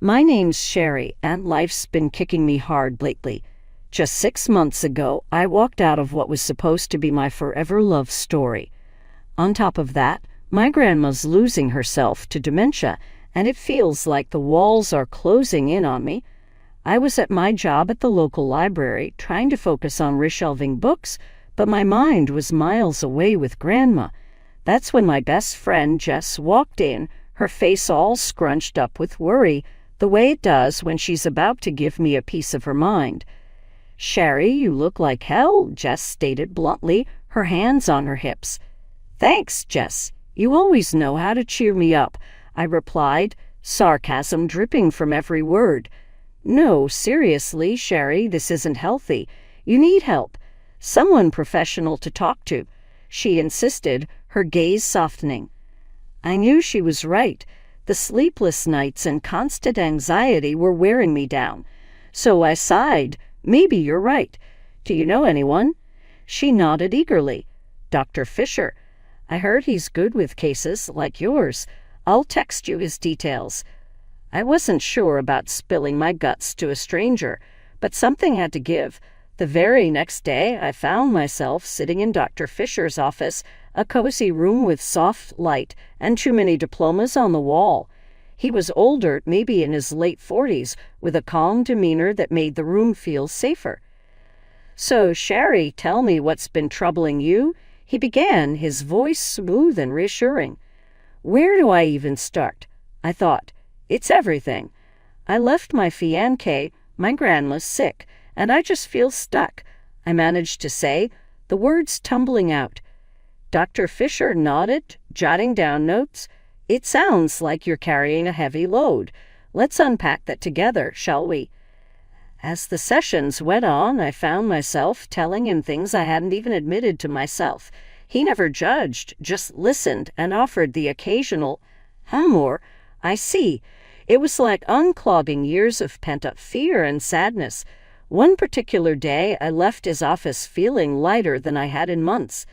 My name's Sherry, and life's been kicking me hard lately. Just 6 months ago, I walked out of what was supposed to be my forever love story. On top of that, my grandma's losing herself to dementia, and it feels like the walls are closing in on me. I was at my job at the local library, trying to focus on reshelving books, but my mind was miles away with Grandma. That's when my best friend Jess walked in, her face all scrunched up with worry, the way it does when she's about to give me a piece of her mind. "Sherry, you look like hell," Jess stated bluntly, her hands on her hips. "Thanks, Jess. You always know how to cheer me up," I replied, sarcasm dripping from every word. "No, seriously, Sherry, this isn't healthy. You need help. Someone professional to talk to," she insisted, her gaze softening. I knew she was right. The sleepless nights and constant anxiety were wearing me down. So I sighed. "Maybe you're right. Do you know anyone?" She nodded eagerly. "Dr. Fisher. I heard he's good with cases like yours. I'll text you his details." I wasn't sure about spilling my guts to a stranger, but something had to give. The very next day, I found myself sitting in Dr. Fisher's office, a cozy room with soft light and too many diplomas on the wall. He was older, maybe in his late 40s, with a calm demeanor that made the room feel safer. "So, Sherry, tell me what's been troubling you," he began, his voice smooth and reassuring. "Where do I even start?" I thought. "It's everything. I left my fiancé, my grandma's sick, and I just feel stuck," I managed to say, the words tumbling out. Dr. Fisher nodded, jotting down notes. "It sounds like you're carrying a heavy load. Let's unpack that together, shall we?" As the sessions went on, I found myself telling him things I hadn't even admitted to myself. He never judged, just listened and offered the occasional, "Amor, I see." It was like unclogging years of pent-up fear and sadness. One particular day, I left his office feeling lighter than I had in months.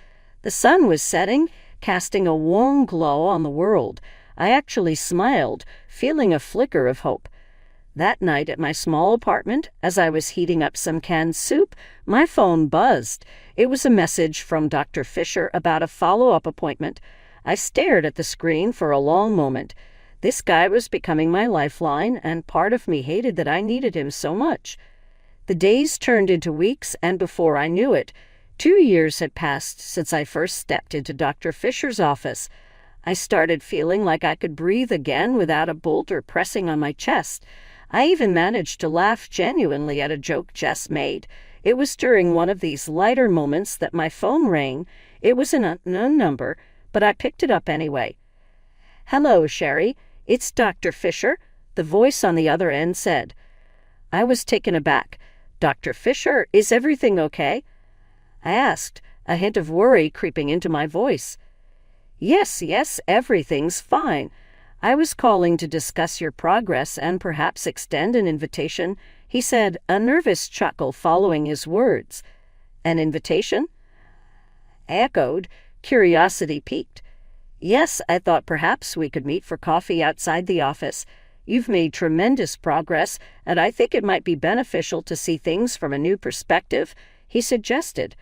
The sun was setting, casting a warm glow on the world. I actually smiled, feeling a flicker of hope. That night at my small apartment, as I was heating up some canned soup, my phone buzzed. It was a message from Dr. Fisher about a follow-up appointment. I stared at the screen for a long moment. This guy was becoming my lifeline, and part of me hated that I needed him so much. The days turned into weeks, and before I knew it, 2 years had passed since I first stepped into Dr. Fisher's office. I started feeling like I could breathe again without a boulder pressing on my chest. I even managed to laugh genuinely at a joke Jess made. It was during one of these lighter moments that my phone rang. It was an unknown number, but I picked it up anyway. "Hello, Sherry. It's Dr. Fisher," the voice on the other end said. I was taken aback. "Dr. Fisher, is everything okay?" I asked, a hint of worry creeping into my voice. Yes, everything's fine. I was calling to discuss your progress and perhaps extend an invitation," he said, a nervous chuckle following his words. "An invitation?" I echoed, curiosity piqued. "Yes, I thought perhaps we could meet for coffee outside the office. You've made tremendous progress, and I think it might be beneficial to see things from a new perspective," he suggested.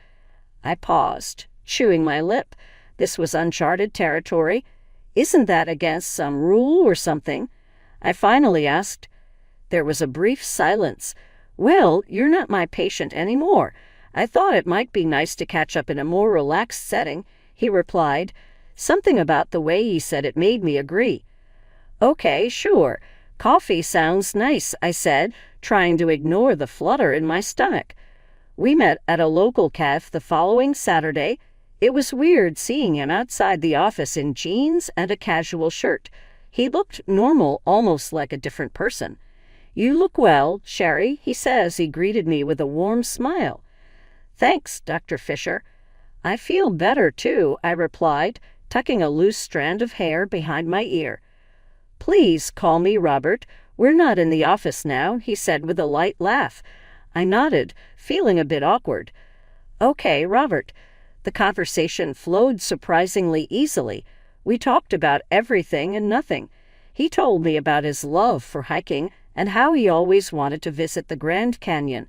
I paused, chewing my lip. This was uncharted territory. "Isn't that against some rule or something?" I finally asked. There was a brief silence. "Well, you're not my patient anymore. I thought it might be nice to catch up in a more relaxed setting," he replied. Something about the way he said it made me agree. "Okay, sure. Coffee sounds nice," I said, trying to ignore the flutter in my stomach. We met at a local cafe the following Saturday. It was weird seeing him outside the office in jeans and a casual shirt. He looked normal, almost like a different person. "You look well, Sherry," he said as he greeted me with a warm smile. "Thanks, Dr. Fisher." "I feel better, too," I replied, tucking a loose strand of hair behind my ear. "Please call me Robert. We're not in the office now," he said with a light laugh. I nodded, feeling a bit awkward. "Okay, Robert." The conversation flowed surprisingly easily. We talked about everything and nothing. He told me about his love for hiking and how he always wanted to visit the Grand Canyon.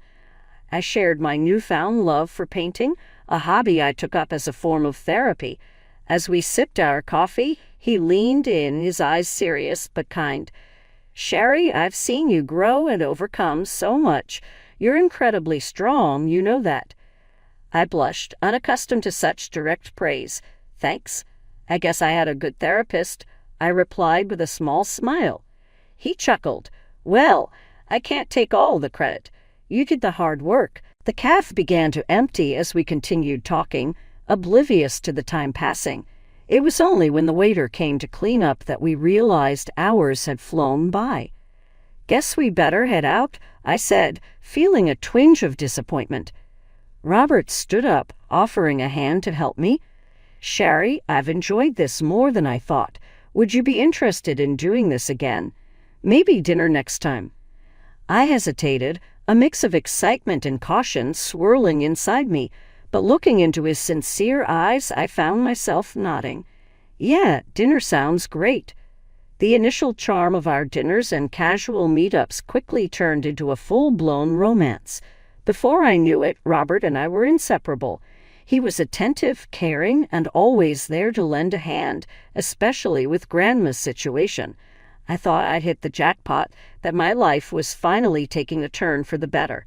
I shared my newfound love for painting, a hobby I took up as a form of therapy. As we sipped our coffee, he leaned in, his eyes serious but kind. "Sherry, I've seen you grow and overcome so much. You're incredibly strong, you know that." I blushed, unaccustomed to such direct praise. "Thanks. I guess I had a good therapist," I replied with a small smile. He chuckled. "Well, I can't take all the credit. You did the hard work." The cafe began to empty as we continued talking, oblivious to the time passing. It was only when the waiter came to clean up that we realized hours had flown by. "Guess we better head out," I said, feeling a twinge of disappointment. Robert stood up, offering a hand to help me. "Sherry, I've enjoyed this more than I thought. Would you be interested in doing this again? Maybe dinner next time." I hesitated, a mix of excitement and caution swirling inside me, but looking into his sincere eyes, I found myself nodding. "Yeah, dinner sounds great." The initial charm of our dinners and casual meetups quickly turned into a full-blown romance. Before I knew it, Robert and I were inseparable. He was attentive, caring, and always there to lend a hand, especially with Grandma's situation. I thought I'd hit the jackpot, that my life was finally taking a turn for the better.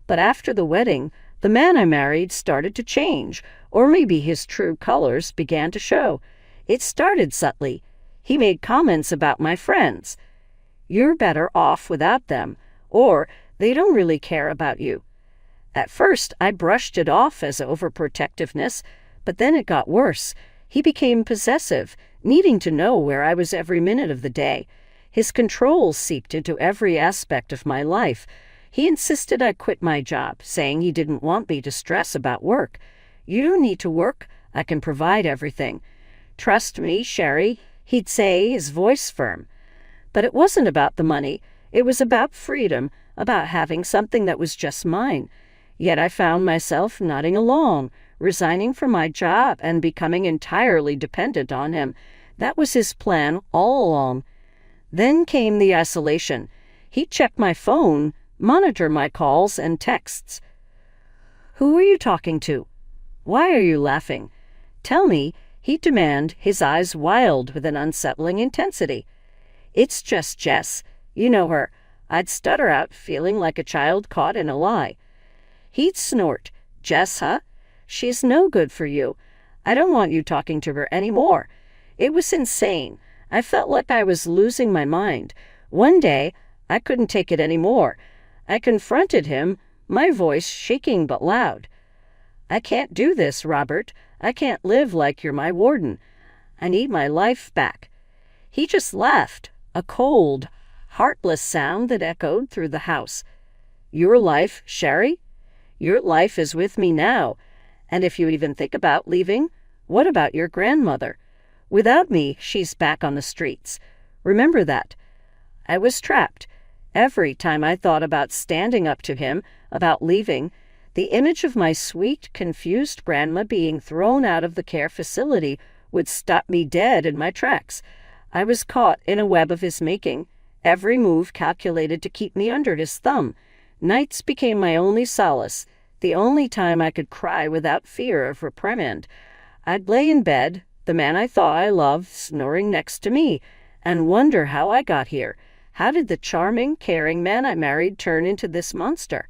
But after the wedding, the man I married started to change, or maybe his true colors began to show. It started subtly. He made comments about my friends. "You're better off without them," or "they don't really care about you." At first, I brushed it off as overprotectiveness, but then it got worse. He became possessive, needing to know where I was every minute of the day. His control seeped into every aspect of my life. He insisted I quit my job, saying he didn't want me to stress about work. "You don't need to work. I can provide everything. Trust me, Sherry," he'd say, his voice firm. But it wasn't about the money. It was about freedom, about having something that was just mine. Yet I found myself nodding along, resigning from my job and becoming entirely dependent on him. That was his plan all along. Then came the isolation. He'd check my phone, monitor my calls and texts. "Who are you talking to? Why are you laughing? Tell me," he'd demand, his eyes wild with an unsettling intensity. "It's just Jess. You know her." I'd stutter out, feeling like a child caught in a lie. He'd snort. "Jess, huh? She's no good for you. I don't want you talking to her anymore." It was insane. I felt like I was losing my mind. One day, I couldn't take it anymore. I confronted him, my voice shaking but loud. "I can't do this, Robert. I can't live like you're my warden. I need my life back." He just laughed, a cold, heartless sound that echoed through the house. "Your life, Sherry? Your life is with me now. And if you even think about leaving, what about your grandmother? Without me, she's back on the streets. Remember that." I was trapped. Every time I thought about standing up to him, about leaving, the image of my sweet, confused grandma being thrown out of the care facility would stop me dead in my tracks. I was caught in a web of his making, every move calculated to keep me under his thumb. Nights became my only solace, the only time I could cry without fear of reprimand. I'd lay in bed, the man I thought I loved snoring next to me, and wonder how I got here. How did the charming, caring man I married turn into this monster?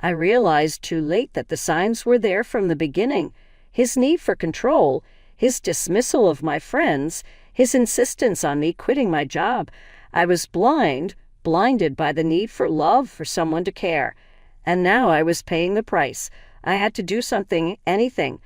I realized too late that the signs were there from the beginning. His need for control, his dismissal of my friends, his insistence on me quitting my job. I was blinded by the need for love, for someone to care. And now I was paying the price. I had to do something, anything.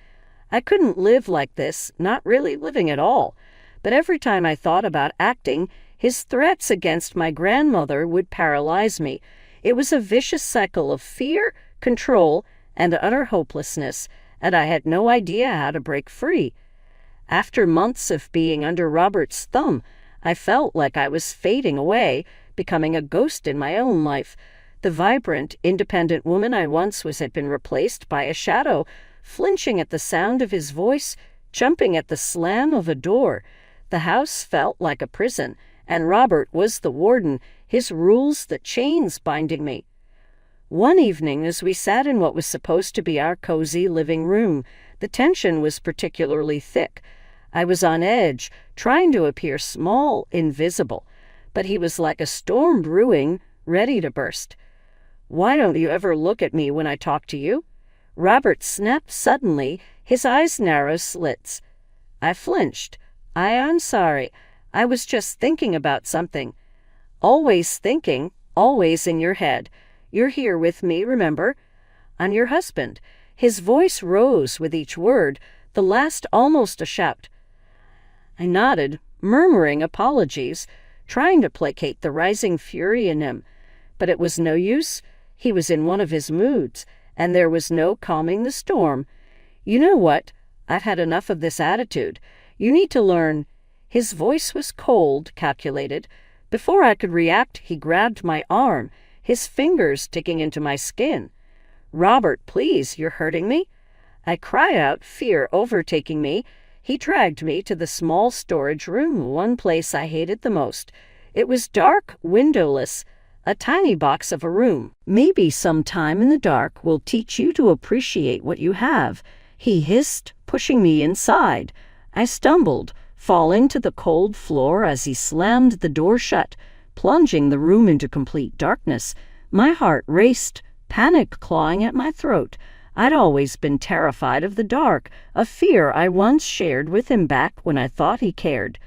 I couldn't live like this, not really living at all. But every time I thought about acting, his threats against my grandmother would paralyze me. It was a vicious cycle of fear, control, and utter hopelessness, and I had no idea how to break free. After months of being under Robert's thumb, I felt like I was fading away, becoming a ghost in my own life. The vibrant, independent woman I once was had been replaced by a shadow, flinching at the sound of his voice, jumping at the slam of a door. The house felt like a prison, and Robert was the warden, his rules the chains binding me. One evening, as we sat in what was supposed to be our cozy living room, the tension was particularly thick. I was on edge, trying to appear small, invisible, but he was like a storm brewing, ready to burst. "Why don't you ever look at me when I talk to you?" Robert snapped suddenly, his eyes narrow slits. I flinched. "I'm sorry. I was just thinking about something." "Always thinking, always in your head. You're here with me, remember? I'm your husband." His voice rose with each word, the last almost a shout. I nodded, murmuring apologies, trying to placate the rising fury in him. But it was no use. He was in one of his moods, and there was no calming the storm. "You know what? I've had enough of this attitude. You need to learn." His voice was cold, calculated. Before I could react, he grabbed my arm, his fingers digging into my skin. "Robert, please, you're hurting me." I cried out, fear overtaking me. He dragged me to the small storage room, one place I hated the most. It was dark, windowless, a tiny box of a room. "Maybe some time in the dark will teach you to appreciate what you have," he hissed, pushing me inside. I stumbled, falling to the cold floor as he slammed the door shut, plunging the room into complete darkness. My heart raced, panic clawing at my throat. I'd always been terrified of the dark, a fear I once shared with him back when I thought he cared.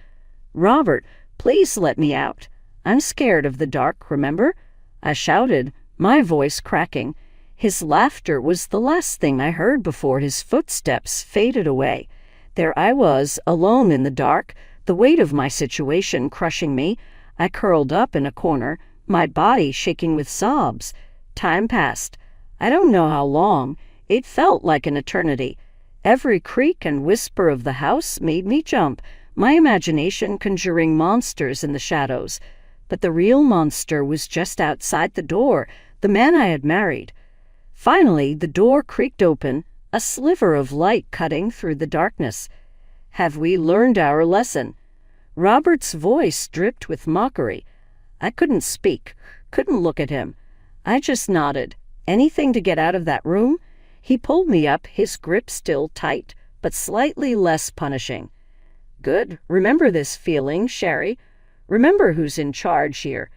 "Robert, please let me out. I'm scared of the dark, remember?" I shouted, my voice cracking. His laughter was the last thing I heard before his footsteps faded away. There I was, alone in the dark, the weight of my situation crushing me. I curled up in a corner, my body shaking with sobs. Time passed. I don't know how long. It felt like an eternity. Every creak and whisper of the house made me jump, my imagination conjuring monsters in the shadows. But the real monster was just outside the door, the man I had married. Finally, the door creaked open, a sliver of light cutting through the darkness. "Have we learned our lesson?" Robert's voice dripped with mockery. I couldn't speak, couldn't look at him. I just nodded. Anything to get out of that room? He pulled me up, his grip still tight, but slightly less punishing. "Good. Remember this feeling, Sherry. Remember who's in charge here."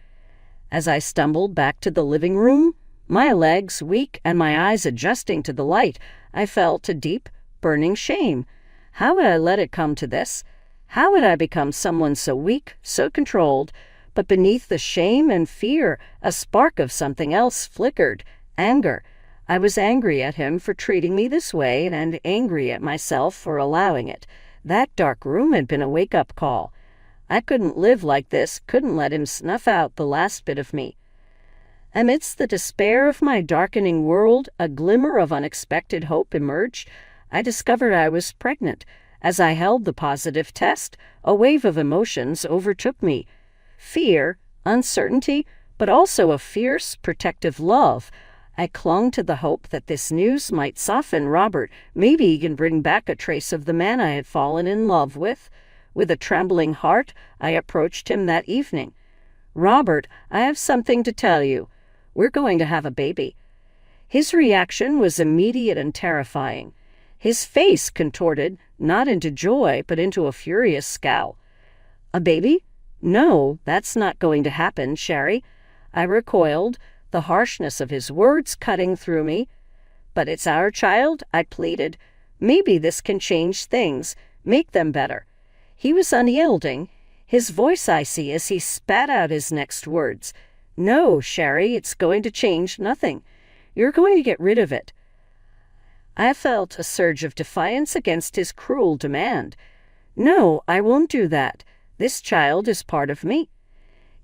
As I stumbled back to the living room, my legs weak and my eyes adjusting to the light, I felt a deep, burning shame. How had I let it come to this? How had I become someone so weak, so controlled? But beneath the shame and fear, a spark of something else flickered. Anger. I was angry at him for treating me this way and angry at myself for allowing it. That dark room had been a wake-up call. I couldn't live like this, couldn't let him snuff out the last bit of me. Amidst the despair of my darkening world, a glimmer of unexpected hope emerged. I discovered I was pregnant. As I held the positive test, a wave of emotions overtook me. Fear, uncertainty, but also a fierce, protective love. I clung to the hope that this news might soften Robert, maybe even bring back a trace of the man I had fallen in love with. With a trembling heart, I approached him that evening. "Robert, I have something to tell you. We're going to have a baby." His reaction was immediate and terrifying. His face contorted, not into joy, but into a furious scowl. "A baby? No, that's not going to happen, Sherry." I recoiled, the harshness of his words cutting through me. "But it's our child," I pleaded. "Maybe this can change things, make them better." He was unyielding, his voice icy as he spat out his next words. "No, Sherry, it's going to change nothing. You're going to get rid of it." I felt a surge of defiance against his cruel demand. "No, I won't do that. This child is part of me."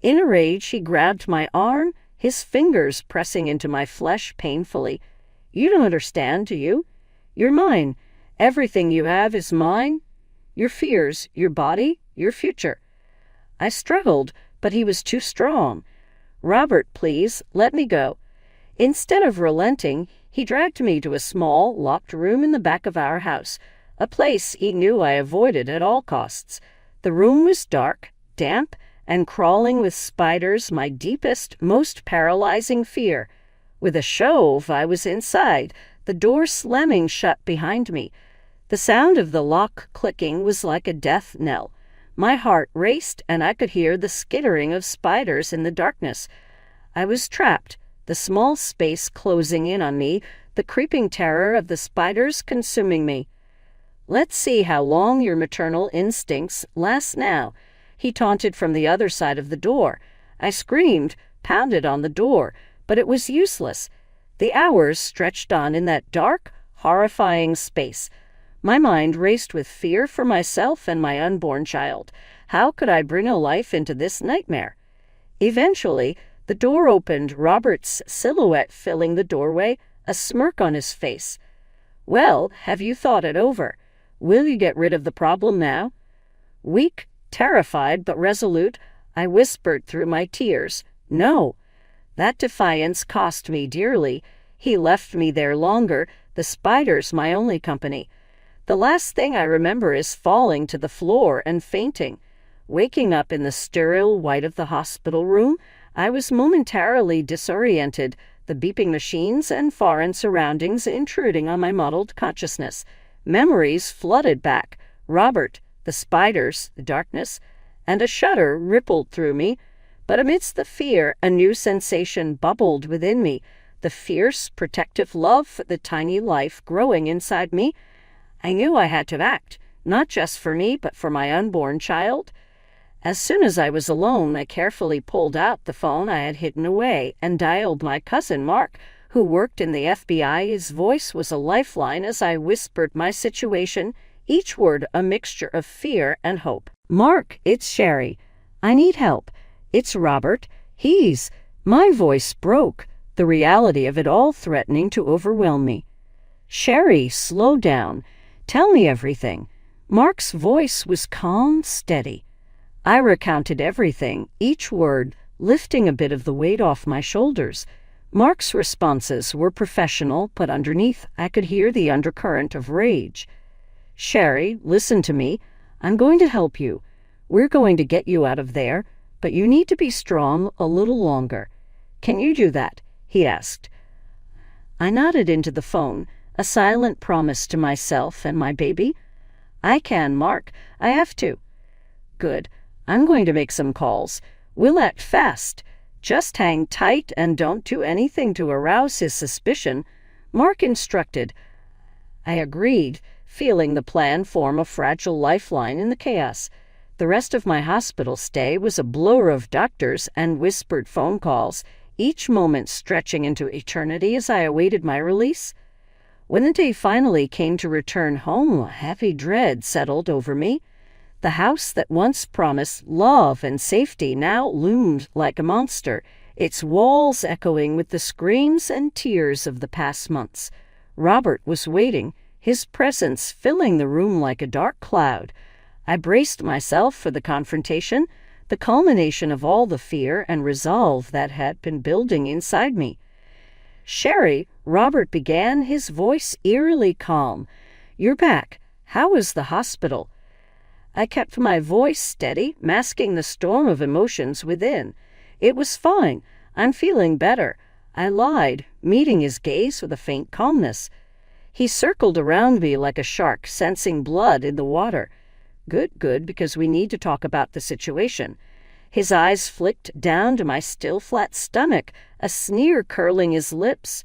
In a rage, he grabbed my arm, his fingers pressing into my flesh painfully. "You don't understand, do you? You're mine. Everything you have is mine. Your fears, your body, your future." I struggled, but he was too strong. "Robert, please, let me go." Instead of relenting, he dragged me to a small, locked room in the back of our house, a place he knew I avoided at all costs. The room was dark, damp, and crawling with spiders, my deepest, most paralyzing fear. With a shove, I was inside, the door slamming shut behind me. The sound of the lock clicking was like a death knell. My heart raced, and I could hear the skittering of spiders in the darkness. I was trapped, the small space closing in on me, the creeping terror of the spiders consuming me. "Let's see how long your maternal instincts last now," he taunted from the other side of the door. I screamed, pounded on the door, but it was useless. The hours stretched on in that dark, horrifying space. My mind raced with fear for myself and my unborn child. How could I bring a life into this nightmare? Eventually, the door opened, Robert's silhouette filling the doorway, a smirk on his face. "Well, have you thought it over? Will you get rid of the problem now?" Weak, terrified, but resolute, I whispered through my tears, "No." That defiance cost me dearly. He left me there longer, the spiders my only company. The last thing I remember is falling to the floor and fainting. Waking up in the sterile white of the hospital room, I was momentarily disoriented, the beeping machines and foreign surroundings intruding on my muddled consciousness. Memories flooded back. Robert, the spiders, the darkness, and a shudder rippled through me. But amidst the fear, a new sensation bubbled within me, the fierce, protective love for the tiny life growing inside me. I knew I had to act, not just for me, but for my unborn child. As soon as I was alone, I carefully pulled out the phone I had hidden away and dialed my cousin Mark, who worked in the FBI. His voice was a lifeline as I whispered my situation, each word a mixture of fear and hope. "Mark, it's Sherry. I need help. It's Robert. My voice broke, the reality of it all threatening to overwhelm me. "Sherry, slow down. Tell me everything." Mark's voice was calm, steady. I recounted everything, each word lifting a bit of the weight off my shoulders. Mark's responses were professional, but underneath I could hear the undercurrent of rage. "Sherry, listen to me. I'm going to help you. We're going to get you out of there, but you need to be strong a little longer. Can you do that?" he asked. I nodded into the phone, a silent promise to myself and my baby. "I can, Mark. I have to." "Good. I'm going to make some calls. We'll act fast. Just hang tight and don't do anything to arouse his suspicion," Mark instructed. I agreed, feeling the plan form a fragile lifeline in the chaos. The rest of my hospital stay was a blur of doctors and whispered phone calls, each moment stretching into eternity as I awaited my release. When the day finally came to return home, a heavy dread settled over me. The house that once promised love and safety now loomed like a monster, its walls echoing with the screams and tears of the past months. Robert was waiting, his presence filling the room like a dark cloud. I braced myself for the confrontation, the culmination of all the fear and resolve that had been building inside me. "Sherry," Robert began, his voice eerily calm. "You're back. How is the hospital?" I kept my voice steady, masking the storm of emotions within. "It was fine. I'm feeling better," I lied, meeting his gaze with a faint calmness. He circled around me like a shark, sensing blood in the water. Good, because we need to talk about the situation." His eyes flicked down to my still flat stomach, a sneer curling his lips.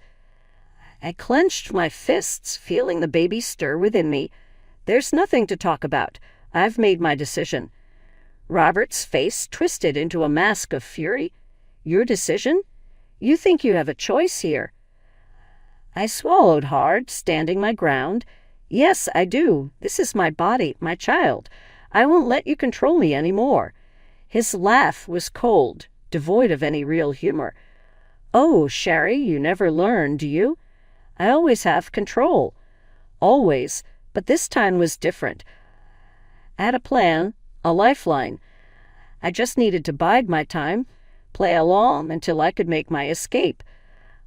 I clenched my fists, feeling the baby stir within me. "There's nothing to talk about. I've made my decision." Robert's face twisted into a mask of fury. "Your decision? You think you have a choice here?" I swallowed hard, standing my ground. "Yes, I do. This is my body, my child. I won't let you control me anymore." His laugh was cold, devoid of any real humor. "Oh, Sherry, you never learn, do you? I always have control." "Always, but this time was different. I had a plan, a lifeline. I just needed to bide my time, play along until I could make my escape."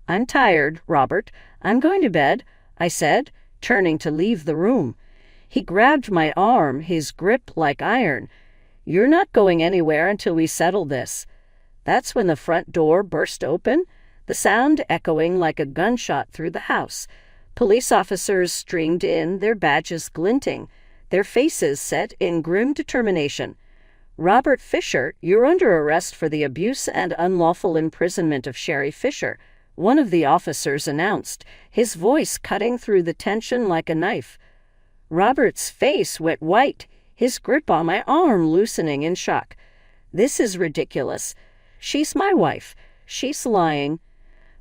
"I'm tired, Robert. I'm going to bed," I said, turning to leave the room. He grabbed my arm, his grip like iron. "You're not going anywhere until we settle this." That's when the front door burst open, the sound echoing like a gunshot through the house. Police officers streamed in, their badges glinting, their faces set in grim determination. "Robert Fisher, you're under arrest for the abuse and unlawful imprisonment of Sherry Fisher," one of the officers announced, his voice cutting through the tension like a knife. Robert's face went white, his grip on my arm loosening in shock. "This is ridiculous. She's my wife. She's lying."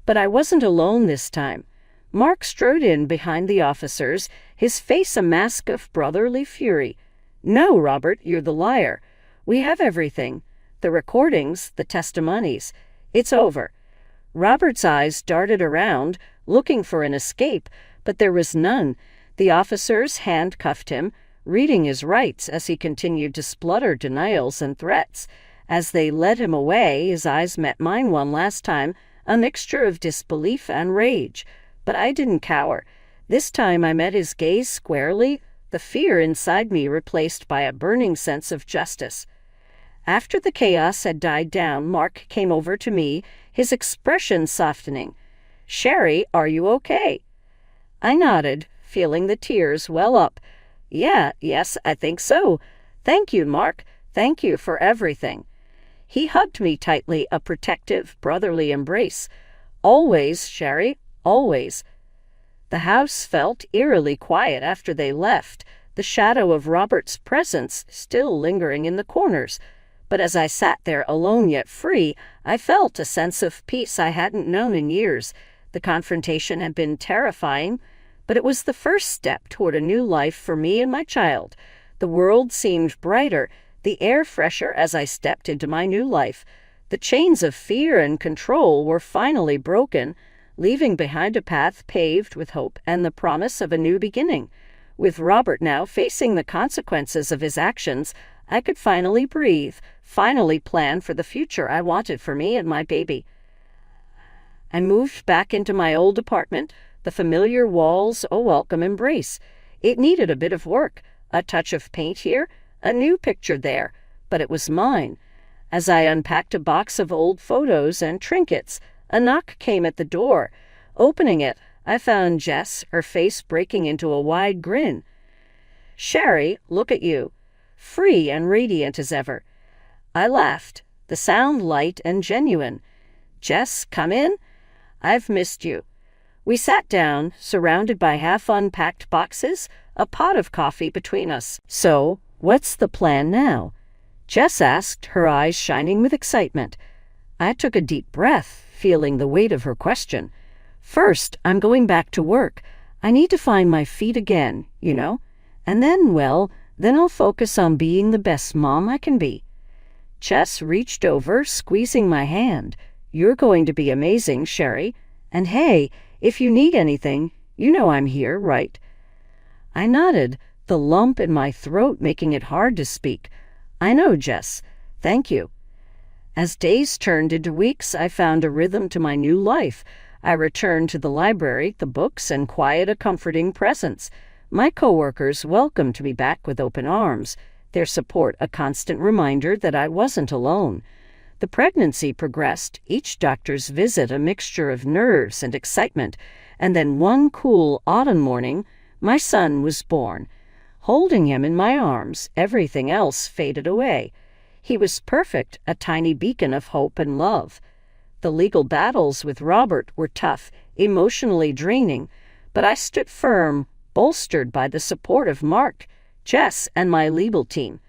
But I wasn't alone this time. Mark strode in behind the officers, his face a mask of brotherly fury. "No, Robert, you're the liar. We have everything. The recordings, the testimonies. It's over." Robert's eyes darted around, looking for an escape, but there was none. The officers handcuffed him, reading his rights as he continued to splutter denials and threats. As they led him away, his eyes met mine one last time, a mixture of disbelief and rage. But I didn't cower. This time I met his gaze squarely, the fear inside me replaced by a burning sense of justice. After the chaos had died down, Mark came over to me, his expression softening. "Sherry, are you okay?" I nodded, feeling the tears well up. Yes, I think so. Thank you, Mark. Thank you for everything." He hugged me tightly, a protective, brotherly embrace. "Always, Sherry, always." The house felt eerily quiet after they left, the shadow of Robert's presence still lingering in the corners. But as I sat there alone yet free, I felt a sense of peace I hadn't known in years. The confrontation had been terrifying, but it was the first step toward a new life for me and my child. The world seemed brighter, the air fresher as I stepped into my new life. The chains of fear and control were finally broken, leaving behind a path paved with hope and the promise of a new beginning. With Robert now facing the consequences of his actions, I could finally breathe, finally plan for the future I wanted for me and my baby. I moved back into my old apartment, the familiar walls a welcome embrace. It needed a bit of work, a touch of paint here, a new picture there, but it was mine. As I unpacked a box of old photos and trinkets, a knock came at the door. Opening it, I found Jess, her face breaking into a wide grin. "Sherry, look at you, free and radiant as ever." I laughed, the sound light and genuine. "Jess, come in. I've missed you." We sat down, surrounded by half-unpacked boxes, a pot of coffee between us. "So, what's the plan now?" Jess asked, her eyes shining with excitement. I took a deep breath, feeling the weight of her question. "First, I'm going back to work. I need to find my feet again, you know. And then I'll focus on being the best mom I can be." Jess reached over, squeezing my hand. "You're going to be amazing, Sherry. And hey, if you need anything, you know I'm here, right?" I nodded, the lump in my throat making it hard to speak. "I know, Jess. Thank you." As days turned into weeks, I found a rhythm to my new life. I returned to the library, the books, and quiet a comforting presence. My coworkers welcomed me back with open arms, their support a constant reminder that I wasn't alone. The pregnancy progressed, each doctor's visit a mixture of nerves and excitement, and then one cool autumn morning, my son was born. Holding him in my arms, everything else faded away. He was perfect, a tiny beacon of hope and love. The legal battles with Robert were tough, emotionally draining, but I stood firm, bolstered by the support of Mark, Jess, and my legal team.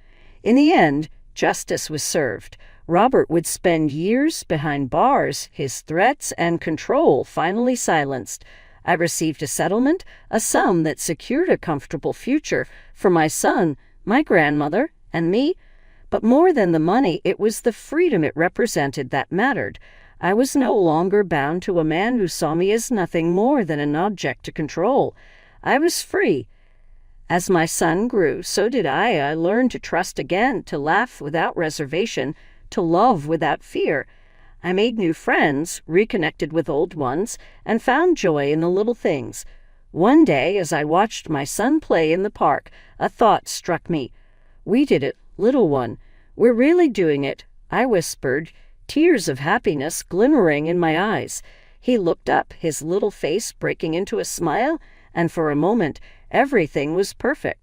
In the end, justice was served. Robert would spend years behind bars, his threats and control finally silenced. I received a settlement, a sum that secured a comfortable future for my son, my grandmother, and me. But more than the money, it was the freedom it represented that mattered. I was no longer bound to a man who saw me as nothing more than an object to control. I was free. As my son grew, so did I. I learned to trust again, to laugh without reservation, to love without fear. I made new friends, reconnected with old ones, and found joy in the little things. One day, as I watched my son play in the park, a thought struck me. We did it, little one. "We're really doing it," I whispered, tears of happiness glimmering in my eyes. He looked up, his little face breaking into a smile, and for a moment everything was perfect.